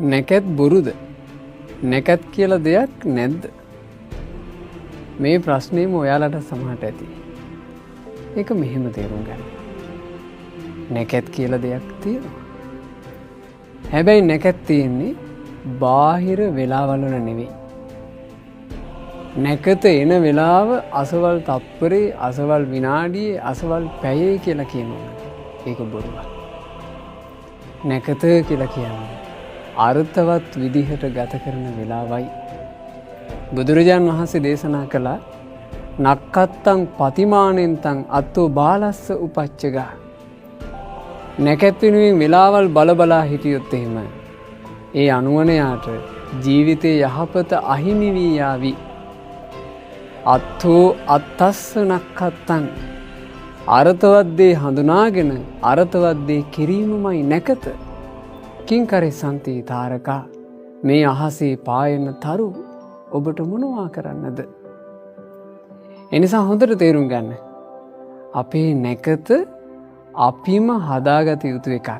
නැකත් බොරුද? නැකත් කියලා දෙයක් නැද්ද? මේ ප්‍රශ්නේම ඔයාලට සමහරට ඇති. ඒක මෙහෙම තේරුම් ගන්න. නැකත් කියලා දෙයක් තියෙනවා. හැබැයි නැකත් තියෙන්නේ බාහිර වෙලාවල් වල නෙවෙයි. නැකත එන වෙලාව අසවල් තප්පරේ, අසවල් විනාඩියේ, අසවල් පැයේ කියලා කියනවා. ඒක බොරුවක්. නැකත කියලා කියන්නේ අර්ථවත් විදිහට ගත කරන වෙලාවයි. බුදුරජාන් වහන්සේ දේශනා කළා නක්කත්තං පතිමානෙන්තං අත්තෝ බාලස්ස උපච්චගා. නැකත් වෙනුවෙන් වෙලාවල් බලබලා හිටියොත් එහෙම ඒ අනුවනයාට ජීවිතයේ යහපත අහිමි වී යාවි. අත්තෝ අත්තස්ස නක්කත්තං අර්ථවත් දේ හඳුනාගෙන අර්ථවත් දේ කිරීමමයි නැකත. කිංකරේ සන්ති තාරකා මේ අහසේ පායන තරු ඔබට මොනවා කරන්නද? එනිසා හොඳට තේරුම් ගන්න. අපේ නැකත අපිම හදාගත යුතු එකක්.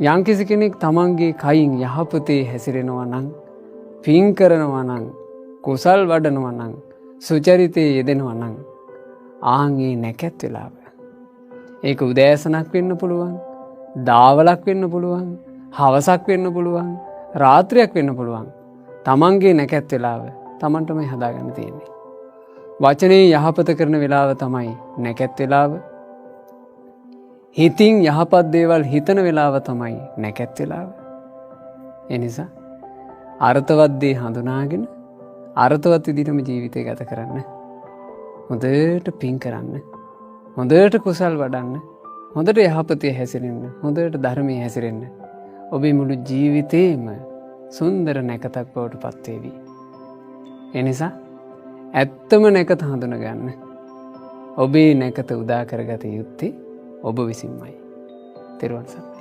යම්කිසි කෙනෙක් තමන්ගේ කයින් යහපතේ හැසිරෙනවා නම්, පින් කරනවා නම්, කුසල් වඩනවා නම්, සුචරිතයේ යෙදෙනවා නම් ආන්ගේ නැකත් වෙලාව. ඒක උදෑසනක් වෙන්න පුළුවන්, දාවලක් වෙන්න පුළුවන්, හවසක් වෙන්න පුළුවන්, රාත්‍රියක් වෙන්න පුළුවන්. තමන්ගේ නැකත් වෙලාව තමන්ටමයි හදාගන්න තියෙන්නේ. වචනේ යහපත කරන වෙලාව තමයි නැකත් වෙලාව. හිතින් යහපත් දේවල් හිතන වෙලාව තමයි නැකත් වෙලාව. එනිසා අර්ථවත් දේ හඳුනාගෙන අර්ථවත් විදිහටම ජීවිතය ගත කරන්න. හොඳට පින් කරන්න. හොඳට කුසල් වඩන්න. හොඳට යහපතේ හැසිරෙන්න. හොඳට ධර්මයේ හැසිරෙන්න. ඔබේ මුළු ජීවිතේම සුන්දර නැකතක් බවට පත් වේවි. එනිසා ඇත්තම නැකත හඳුනගන්න. ඔබේ නැකත උදා කරගත යුත්තේ ඔබ විසින්මයි. තෙරුවන් සරණයි.